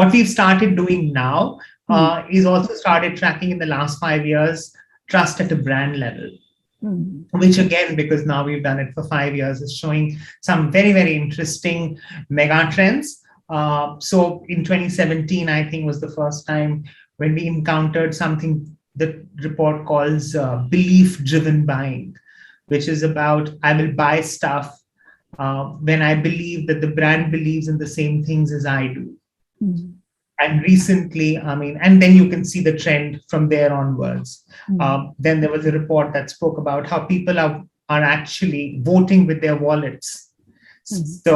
What we've started doing now Hmm. is also started tracking in the last 5 years trust at a brand level, Hmm. which again, because now we've done it for 5 years, is showing some very, very interesting mega trends. So in 2017, I think was the first time when we encountered something the report calls belief-driven buying, which is about I will buy stuff when I believe that the brand believes in the same things as I do. Hmm. And recently, I mean, and then you can see the trend from there onwards. Hmm. Then there was a report that spoke about how people are actually voting with their wallets. Hmm. So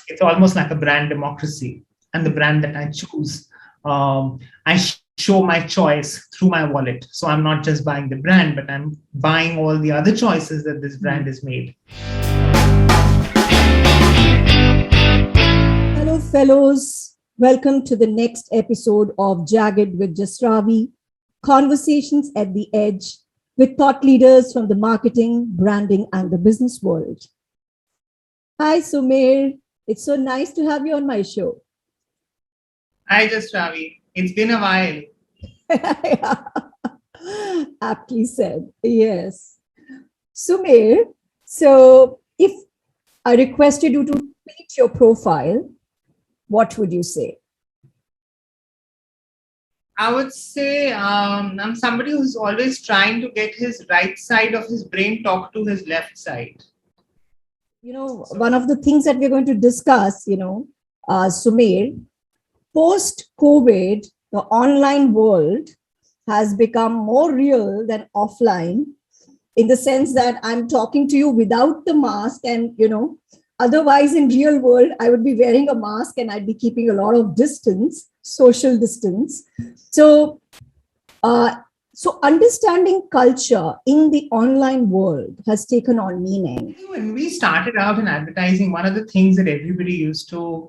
it's almost like a brand democracy. And the brand that I choose, I show my choice through my wallet. So I'm not just buying the brand, but I'm buying all the other choices that this Hmm. brand has made. Hello, fellows. Welcome to the next episode of Jagged with Jasravee, conversations at the edge with thought leaders from the marketing, branding, and the business world. Hi, Sumeer. It's so nice to have you on my show. Hi, Jasravee. It's been a while. Aptly said. Yes. Sumeer, so if I requested you to paint your profile, what would you say? I would say I'm somebody who's always trying to get his right side of his brain talk to his left side. One of the things that we're going to discuss, Sumeer, post COVID, the online world has become more real than offline in the sense that I'm talking to you without the mask. And, otherwise in real world, I would be wearing a mask and I'd be keeping a lot of distance, social distance. So, uh, so understanding culture in the online world has taken on meaning. When we started out in advertising, one of the things that everybody used to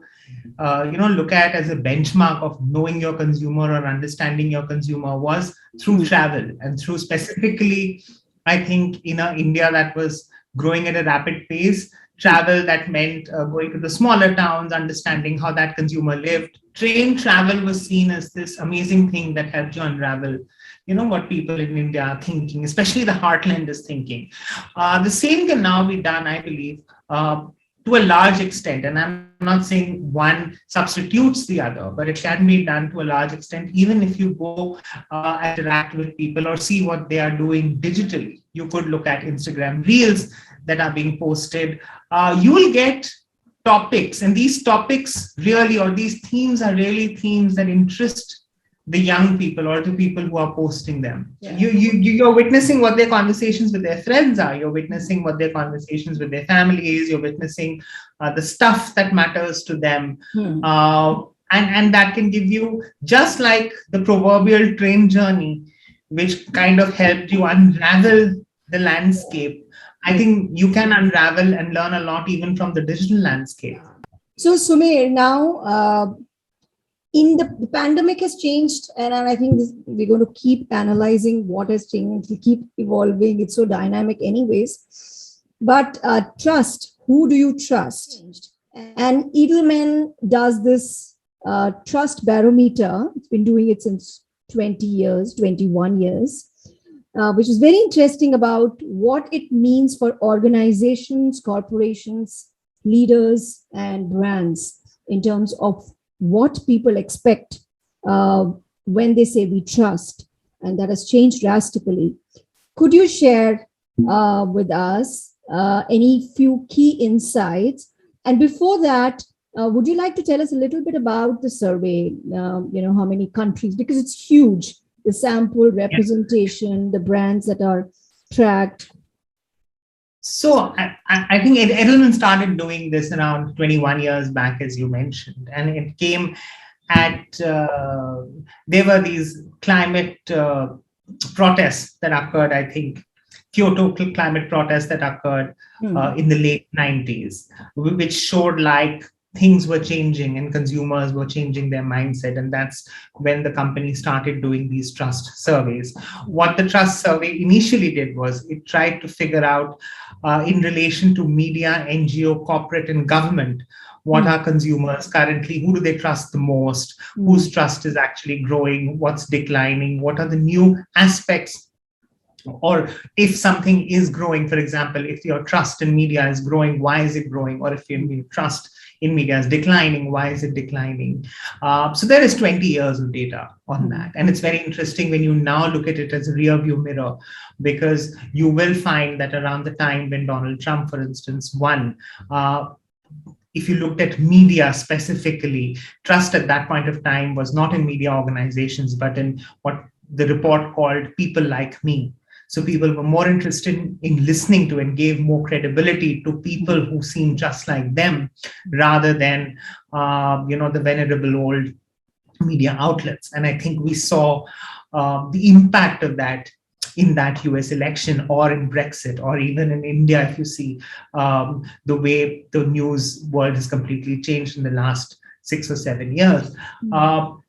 look at as a benchmark of knowing your consumer or understanding your consumer was through travel, and through specifically, I think in India that was growing at a rapid pace. Travel that meant going to the smaller towns, understanding how that consumer lived. Train travel was seen as this amazing thing that helped you unravel, what people in India are thinking, especially the heartland is thinking. The same can now be done, I believe, to a large extent. And I'm not saying one substitutes the other, but it can be done to a large extent, even if you go interact with people or see what they are doing digitally. You could look at Instagram reels that are being posted. You will get topics, and these topics really, or these themes are really themes that interest the young people or the people who are posting them. Yeah. You're witnessing what their conversations with their friends are. You're witnessing what their conversations with their families. You're witnessing the stuff that matters to them. And that can give you, just like the proverbial train journey, which kind of helped you unravel the landscape. I think you can unravel and learn a lot even from the digital landscape. So, Sumeer, now in the pandemic has changed, and I think we're going to keep analyzing what has changed. We keep evolving. It's so dynamic, anyways. But trust. Who do you trust? And Edelman does this trust barometer. It's been doing it since 20 years, 21 years. Which is very interesting about what it means for organizations, corporations, leaders, and brands in terms of what people expect when they say we trust. And that has changed drastically. Could you share with us any few key insights? And before that, would you like to tell us a little bit about the survey? How many countries, because it's huge. The sample representation, the brands that are tracked. So I think Edelman started doing this around 21 years back, as you mentioned, and it came at there were these climate protests that occurred. I think Kyoto climate protests that occurred in the late 90s, which showed like things were changing and consumers were changing their mindset. And that's when the company started doing these trust surveys. What the trust survey initially did was it tried to figure out, in relation to media, NGO, corporate, and government, what are consumers currently, who do they trust the most, whose trust is actually growing, what's declining, what are the new aspects, or if something is growing, for example, if your trust in media is growing, why is it growing? Or if your trust in media is declining, why is it declining? So there is 20 years of data on that. And it's very interesting when you now look at it as a rear view mirror, because you will find that around the time when Donald Trump, for instance, won, if you looked at media specifically, trust at that point of time was not in media organizations, but in what the report called people like me. So people were more interested in listening to and gave more credibility to people who seem just like them, rather than the venerable old media outlets. And I think we saw the impact of that in that US election, or in Brexit, or even in India, if you see the way the news world has completely changed in the last 6 or 7 years.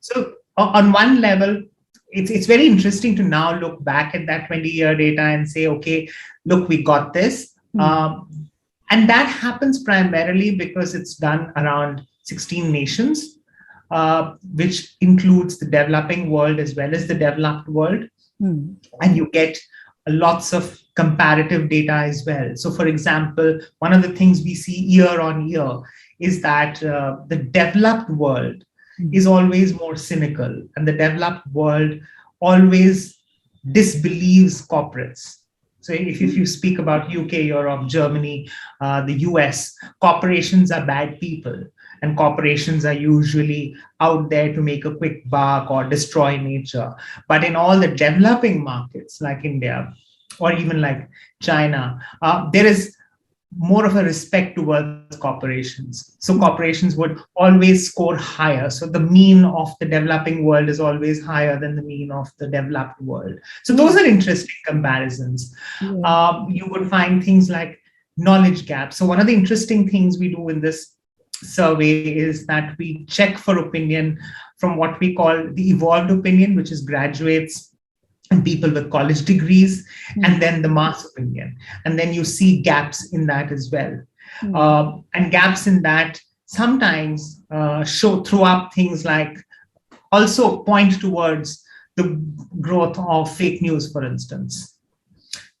So on one level, it's very interesting to now look back at that 20-year data and say, okay, look, we got this. And that happens primarily because it's done around 16 nations, which includes the developing world as well as the developed world. And you get lots of comparative data as well. So, for example, one of the things we see year on year is that the developed world is always more cynical, and the developed world always disbelieves corporates. So if you speak about UK, Europe, Germany, the US, corporations are bad people, and corporations are usually out there to make a quick buck or destroy nature. But in all the developing markets like India, or even like China, there is more of a respect towards corporations. So corporations would always score higher. So the mean of the developing world is always higher than the mean of the developed world. So those are interesting comparisons. You would find things like knowledge gaps. So one of the interesting things we do in this survey is that we check for opinion from what we call the evolved opinion, which is graduates and people with college degrees, and then the mass opinion. And then you see gaps in that as well. And gaps in that sometimes throw up things like, also point towards the growth of fake news, for instance.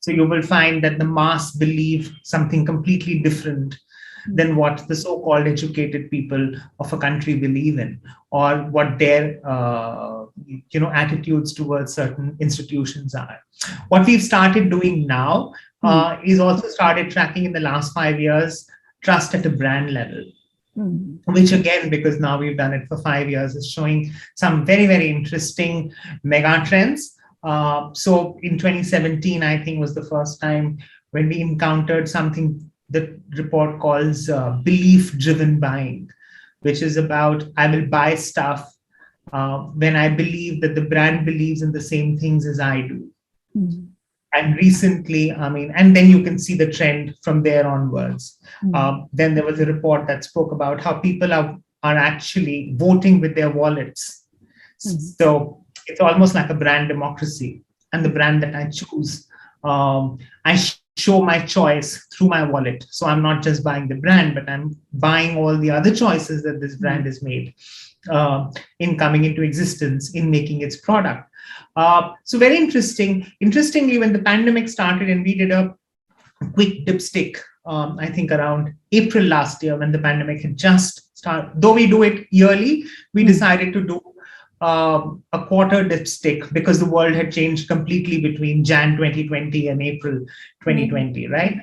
So you will find that the mass believe something completely different than what the so-called educated people of a country believe in, or what their attitudes towards certain institutions are. What we've started doing now is also started tracking in the last 5 years trust at a brand level, which again, because now we've done it for 5 years, is showing some very, very interesting mega trends. So in 2017, I think was the first time when we encountered something the report calls belief-driven buying, which is about, I will buy stuff when I believe that the brand believes in the same things as I do. And recently, and then you can see the trend from there onwards. Then there was a report that spoke about how people are actually voting with their wallets. So it's almost like a brand democracy. And the brand that I choose, I show my choice through my wallet. So I'm not just buying the brand, but I'm buying all the other choices that this brand has made in coming into existence, in making its product. So very interesting. Interestingly, when the pandemic started and we did a quick dipstick, I think around April last year, when the pandemic had just started, though we do it yearly, we decided to do a quarter dipstick because the world had changed completely between Jan 2020 and April 2020, right?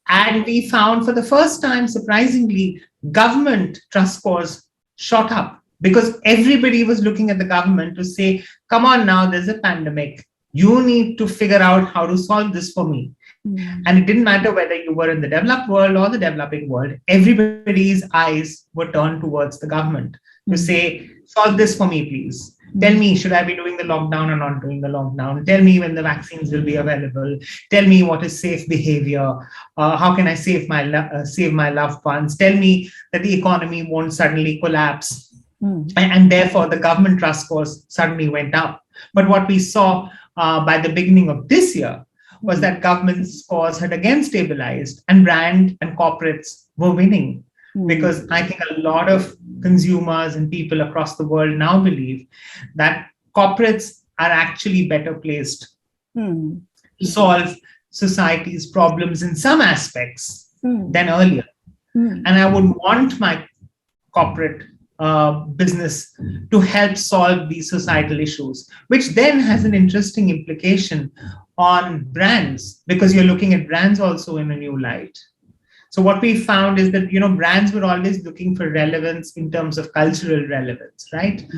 And we found for the first time, surprisingly, government trust scores shot up because everybody was looking at the government to say, come on now, there's a pandemic. You need to figure out how to solve this for me. And it didn't matter whether you were in the developed world or the developing world, everybody's eyes were turned towards the government to say, solve this for me, please. Tell me, should I be doing the lockdown or not doing the lockdown? Tell me when the vaccines will be available. Tell me what is safe behavior. How can I save my loved ones? Tell me that the economy won't suddenly collapse, and therefore the government trust scores suddenly went up. But what we saw by the beginning of this year was that government scores had again stabilized, and brand and corporates were winning. Because I think a lot of consumers and people across the world now believe that corporates are actually better placed to solve society's problems in some aspects than earlier. And I would want my corporate business to help solve these societal issues, which then has an interesting implication on brands, because you're looking at brands also in a new light. So what we found is that, brands were always looking for relevance in terms of cultural relevance, right?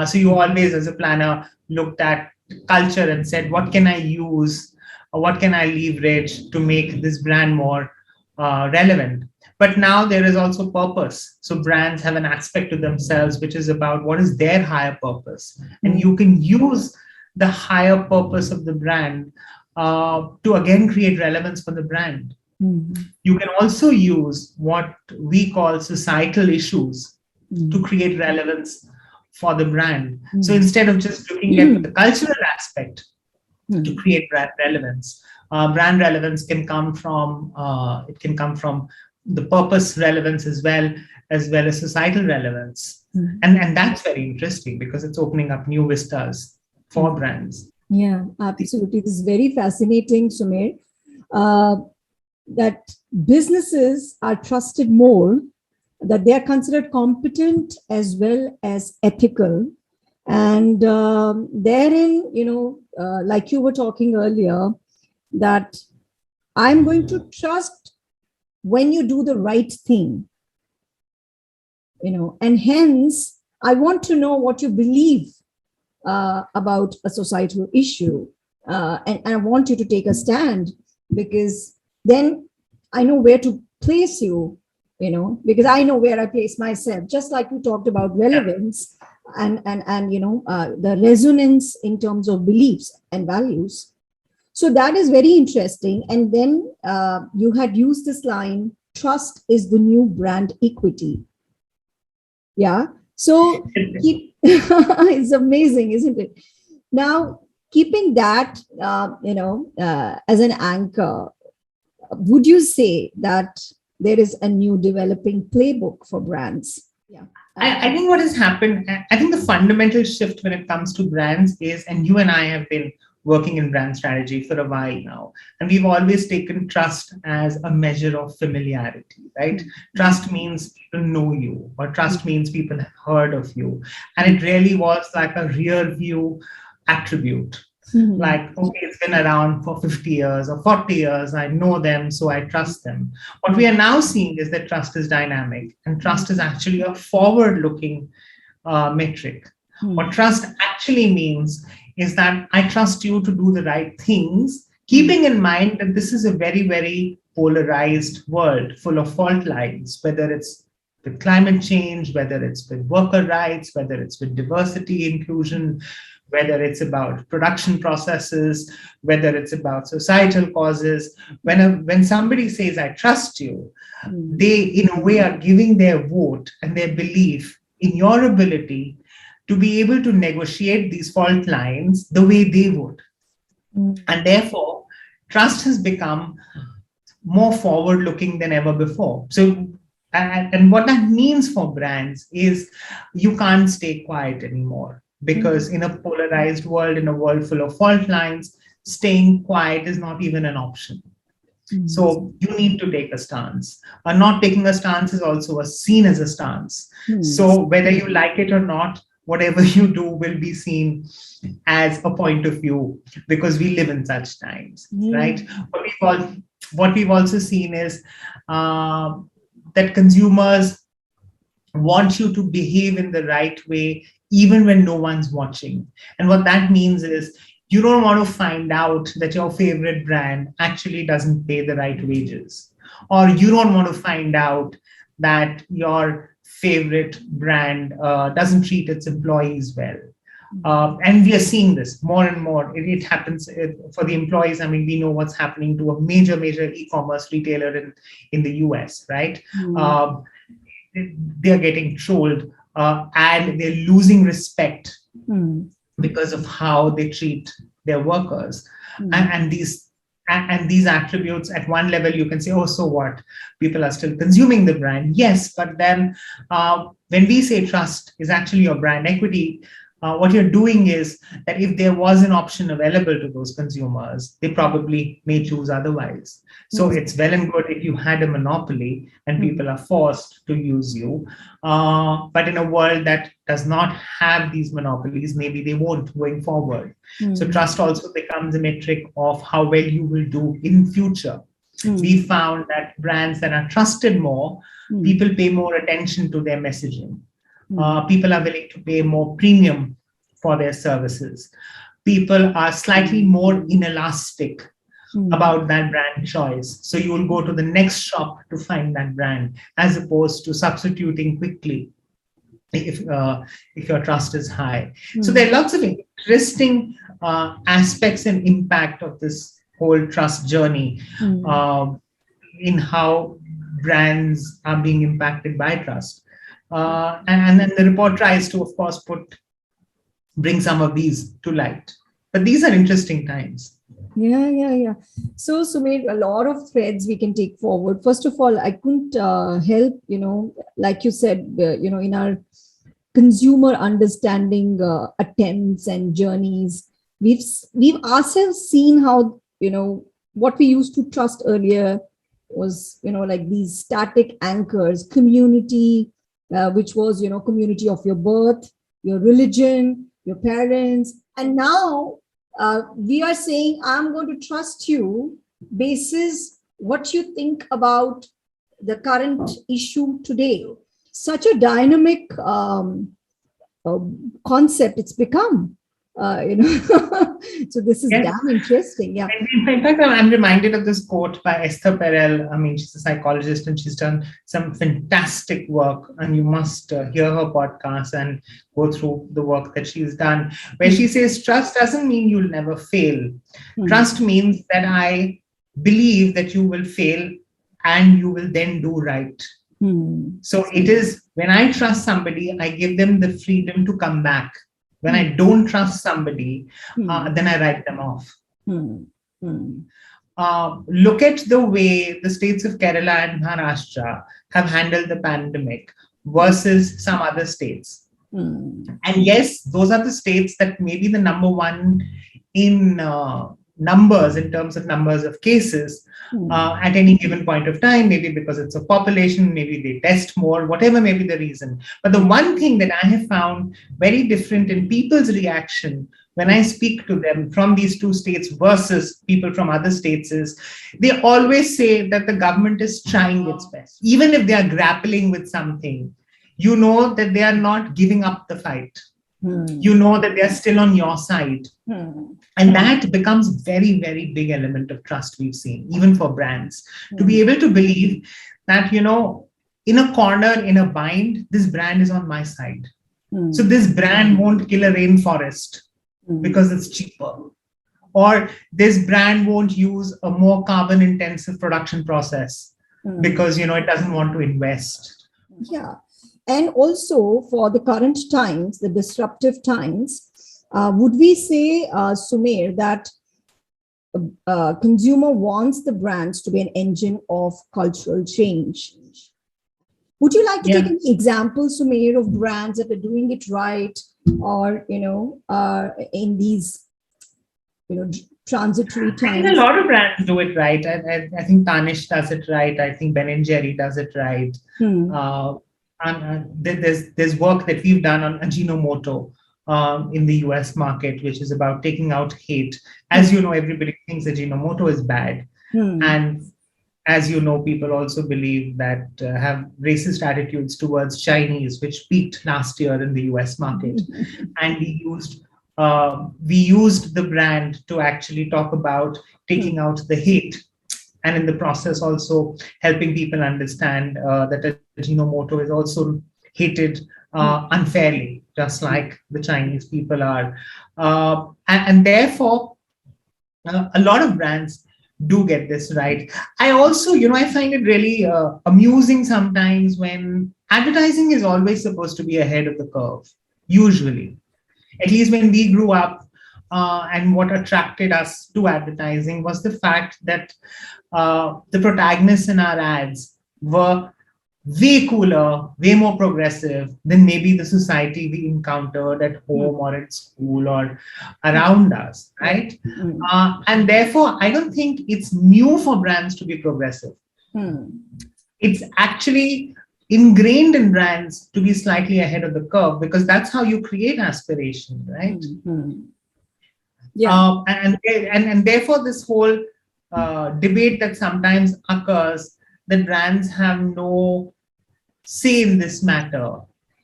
So you always, as a planner, looked at culture and said, what can I use or what can I leverage to make this brand more relevant? But now there is also purpose. So brands have an aspect to themselves, which is about what is their higher purpose. And you can use the higher purpose of the brand to again create relevance for the brand. You can also use what we call societal issues to create relevance for the brand. So instead of just looking at the cultural aspect to create brand relevance can come from the purpose relevance as well as societal relevance. And that's very interesting because it's opening up new vistas for brands. Yeah, absolutely. This is very fascinating, Sumeer. That businesses are trusted more, that they are considered competent as well as ethical. And therein, like you were talking earlier, that I'm going to trust when you do the right thing, and hence I want to know what you believe about a societal issue. And I want you to take a stand, because then I know where to place you, because I know where I place myself. Just like we talked about relevance and the resonance in terms of beliefs and values. So that is very interesting. And then you had used this line, trust is the new brand equity. Yeah. So it's amazing, isn't it? Now, keeping that, as an anchor, would you say that there is a new developing playbook for brands? Yeah. I think what has happened, I think the fundamental shift when it comes to brands is, and you and I have been working in brand strategy for a while now, and we've always taken trust as a measure of familiarity, right? Trust means people know you, or trust means people have heard of you. And it really was like a rear view attribute. Like, okay, it's been around for 50 years or 40 years. I know them, so I trust them. What we are now seeing is that trust is dynamic, and trust is actually a forward-looking metric. What trust actually means is that I trust you to do the right things, keeping in mind that this is a very, very polarized world full of fault lines, whether it's with climate change, whether it's with worker rights, whether it's with diversity, inclusion, whether it's about production processes, whether it's about societal causes. When somebody says, I trust you, they, in a way, are giving their vote and their belief in your ability to be able to negotiate these fault lines the way they would. And therefore, trust has become more forward-looking than ever before. So, and what that means for brands is you can't stay quiet anymore. Because in a polarized world, in a world full of fault lines, staying quiet is not even an option. So you need to take a stance. Not taking a stance is also seen as a stance. So whether you like it or not, whatever you do will be seen as a point of view, because we live in such times, right? What we've also seen is that consumers want you to behave in the right way, even when no one's watching. And what that means is you don't want to find out that your favorite brand actually doesn't pay the right wages, or you don't want to find out that your favorite brand doesn't treat its employees well. And we are seeing this more and more. It happens for the employees. I mean, we know what's happening to a major e-commerce retailer in the US, right? Um, they're getting trolled and they're losing respect because of how they treat their workers. And these attributes, at one level you can say, oh, so what, people are still consuming the brand. Yes, but then when we say trust is actually your brand equity, what you're doing is that if there was an option available to those consumers, they probably may choose otherwise. So it's well and good if you had a monopoly and people are forced to use you. But in a world that does not have these monopolies, maybe they won't going forward. So trust also becomes a metric of how well you will do in future. We found that brands that are trusted more, people pay more attention to their messaging. People are willing to pay more premium for their services. People are slightly more inelastic about that brand choice. So you will go to the next shop to find that brand, as opposed to substituting quickly if your trust is high. So there are lots of interesting aspects and impact of this whole trust journey in how brands are being impacted by trust. And then the report tries to, of course, bring some of these to light. But these are interesting times. Yeah. So, Sumeer, a lot of threads we can take forward. First of all, I couldn't help, like you said, in our consumer understanding attempts and journeys, we've ourselves seen how, what we used to trust earlier was, like these static anchors, community, which was, community of your birth, your religion, your parents. And now we are saying, I'm going to trust you basis what you think about the current issue today. Such a dynamic concept it's become. So this is damn interesting. Yeah. In fact, I'm reminded of this quote by Esther Perel. I mean, she's a psychologist and she's done some fantastic work, and you must hear her podcast and go through the work that she's done, where she says, trust doesn't mean you'll never fail. Trust means that I believe that you will fail and you will then do right. So it is, when I trust somebody, I give them the freedom to come back. When I don't trust somebody, then I write them off. Look at the way the states of Kerala and Maharashtra have handled the pandemic versus some other states. And yes, those are the states that may be the number one in numbers, in terms of numbers of cases at any given point of time, maybe because it's a population, maybe they test more, whatever may be the reason. But the one thing that I have found very different in people's reaction when I speak to them from these two states versus people from other states is they always say that the government is trying its best. Even if they are grappling with something, you know that they are not giving up the fight. You know that they're still on your side. And that becomes a very, very big element of trust we've seen, even for brands, to be able to believe that, in a corner, in a bind, this brand is on my side. So this brand won't kill a rainforest because it's cheaper. Or this brand won't use a more carbon intensive production process because, it doesn't want to invest. Yeah. And also for the current times, the disruptive times, would we say, Sumeer, that consumer wants the brands to be an engine of cultural change? Would you like to take an example, Sumeer, of brands that are doing it right, or, in these, transitory times? I think a lot of brands do it right. I think Tanish does it right. I think Ben & Jerry does it right. And there's work that we've done on Ajinomoto in the US market, which is about taking out hate. As you know, everybody thinks Ajinomoto is bad. And as you know, people also believe that have racist attitudes towards Chinese, which peaked last year in the US market. And we used the brand to actually talk about taking out the hate. And in the process, also helping people understand that Ajinomoto is also hated unfairly, just like the Chinese people are. And therefore, a lot of brands do get this right. I also, I find it really amusing sometimes when advertising is always supposed to be ahead of the curve, usually. At least when we grew up, and what attracted us to advertising was the fact that the protagonists in our ads were way cooler, way more progressive than maybe the society we encountered at home or at school or around us, right? And therefore, I don't think it's new for brands to be progressive. It's actually ingrained in brands to be slightly ahead of the curve, because that's how you create aspiration, right? And therefore, this whole debate that sometimes occurs that brands have no say in this matter.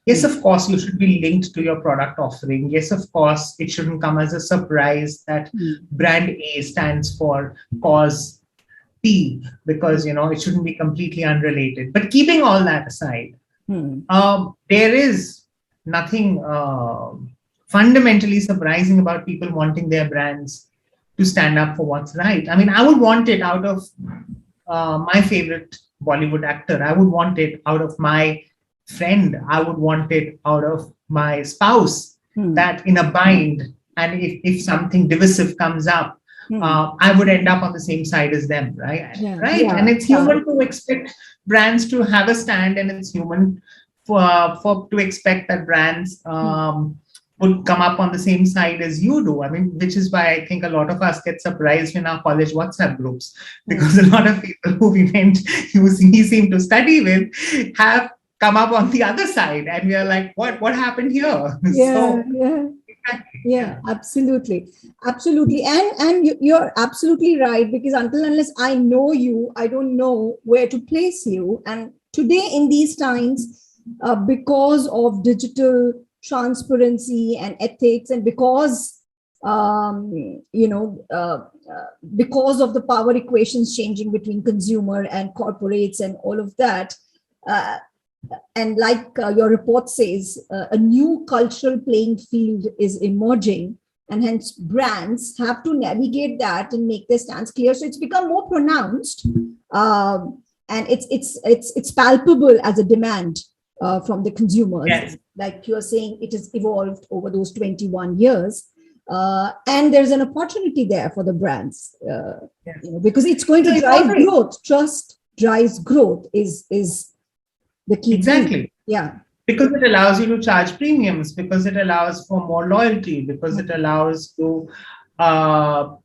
Yes, of course, you should be linked to your product offering. Yes, of course, it shouldn't come as a surprise that brand A stands for cause P, because it shouldn't be completely unrelated. But keeping all that aside, there is nothing fundamentally surprising about people wanting their brands to stand up for what's right. I mean, I would want it out of my favorite Bollywood actor. I would want it out of my friend. I would want it out of my spouse, that in a bind, and if something divisive comes up, I would end up on the same side as them, right? And it's human to expect brands to have a stand, and it's human for to expect that brands would come up on the same side as you do. I mean, which is why I think a lot of us get surprised in our college WhatsApp groups, because a lot of people who we seem to study with have come up on the other side, and we are like, what happened here? Absolutely. And you're absolutely right, because until unless I know you, I don't know where to place you. And today in these times, because of digital transparency and ethics, and because because of the power equations changing between consumer and corporates and all of that, and like your report says, a new cultural playing field is emerging, and hence brands have to navigate that and make their stance clear. So it's become more pronounced, and it's palpable as a demand from the consumers. Yes. Like you're saying, it has evolved over those 21 years. And there's an opportunity there for the brands, because it's going to drive growth. Trust drives growth is the key. Exactly. Thing. Because it allows you to charge premiums, because it allows for more loyalty, because it allows to have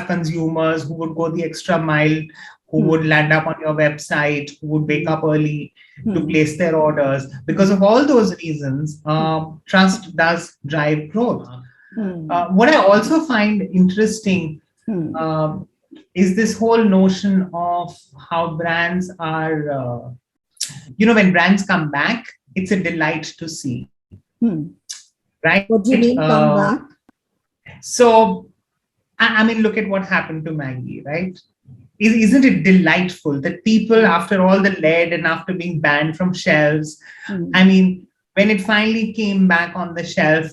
consumers who would go the extra mile, who would land up on your website, who would wake up early to place their orders. Because of all those reasons, trust does drive growth. What I also find interesting is this whole notion of how brands are, when brands come back, it's a delight to see. Right? What do you mean come back? So, I mean, look at what happened to Maggi, right? Isn't it delightful that people, after all the lead and after being banned from shelves, I mean, when it finally came back on the shelf,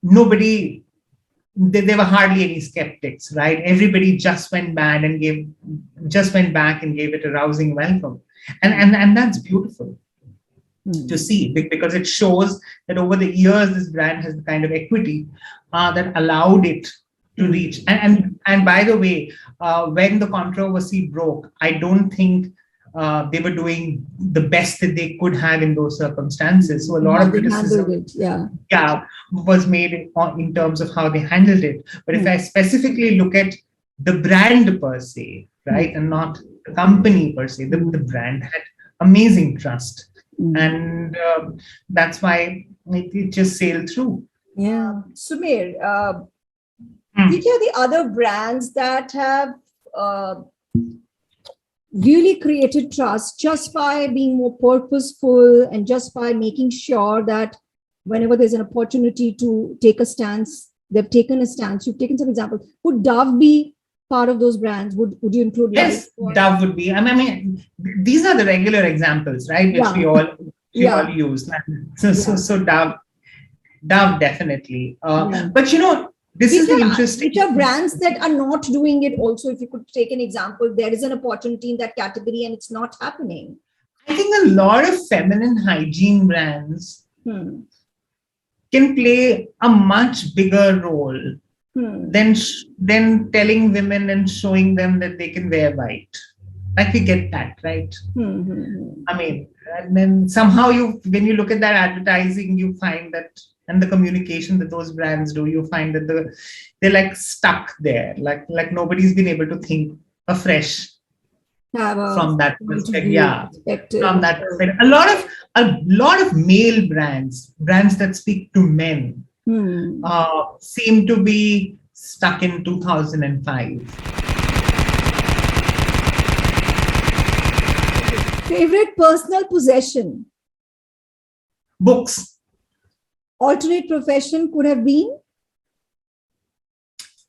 there were hardly any skeptics, right? Everybody just went back and gave it a rousing welcome. And that's beautiful to see, because it shows that over the years, this brand has the kind of equity that allowed it to reach. And by the way, when the controversy broke, I don't think they were doing the best that they could have in those circumstances. So a lot of criticism was made in terms of how they handled it. But if I specifically look at the brand per se, right, and not the company per se, the brand had amazing trust. And that's why it just sailed through. Sumeer, which are the other brands that have really created trust just by being more purposeful and just by making sure that whenever there's an opportunity to take a stance, they've taken a stance? You've taken some examples. Would Dove be part of those brands? Would you include? Yes, Dove would be. I mean, these are the regular examples, right? Which we all we all use. So Dove definitely. But you know, this is the interesting. Which are brands that are not doing it also? If you could take an example, there is an opportunity in that category and it's not happening. I think a lot of feminine hygiene brands can play a much bigger role than telling women and showing them that they can wear white. Like we get that, right? I mean, and then somehow when you look at that advertising, you find that, and the communication that those brands do, you find that they're like stuck there, like nobody's been able to think afresh from that perspective. Yeah, from that perspective. A lot of male brands that speak to men, seem to be stuck in 2005. Favorite personal possession? Books. Alternate profession could have been?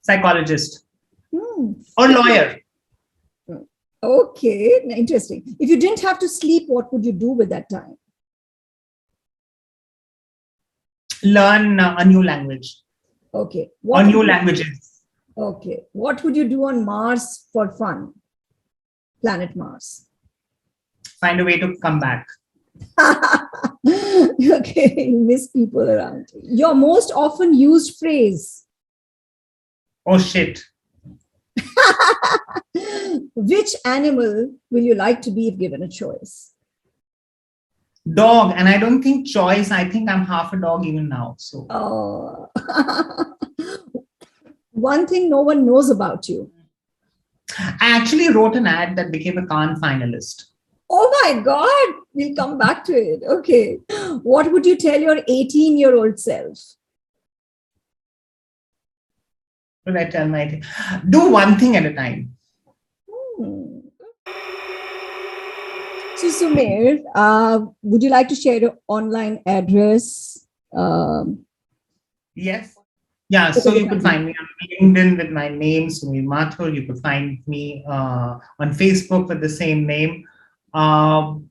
Psychologist. Or lawyer. Okay, interesting. If you didn't have to sleep, what would you do with that time? Learn a new language. Okay. Or new languages. Okay. What would you do on Mars for fun? Planet Mars. Find a way to come back. Okay, miss people around. Your most often used phrase? Oh shit. Which animal will you like to be if given a choice? Dog. And I don't think choice. I think I'm half a dog even now. So. One thing no one knows about you. I actually wrote an ad that became a Cannes finalist. Oh my God, we'll come back to it. Okay. What would you tell your 18-year-old self? What would I tell my... Do one thing at a time. So Sumeer, would you like to share your online address? Yes. Yeah, so you could find me on LinkedIn with my name, Sumeer Mathur. You could find me on Facebook with the same name. On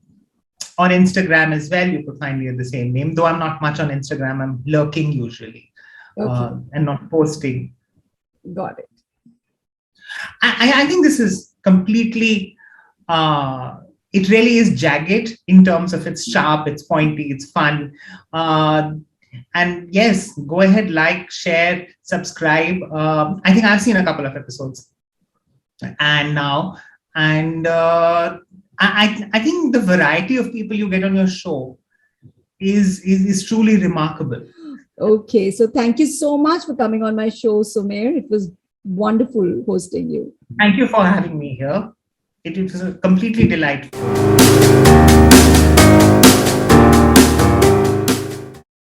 Instagram as well, you could find me with the same name. Though I'm not much on Instagram, I'm lurking usually and not posting. Got it. I think this is completely, it really is jagged in terms of it's sharp, it's pointy, it's fun. And yes, go ahead, like, share, subscribe. I think I've seen a couple of episodes and now, and I think the variety of people you get on your show is truly remarkable. Okay, so thank you so much for coming on my show, Sumeer. It was wonderful hosting you. Thank you for having me here. It was completely delightful.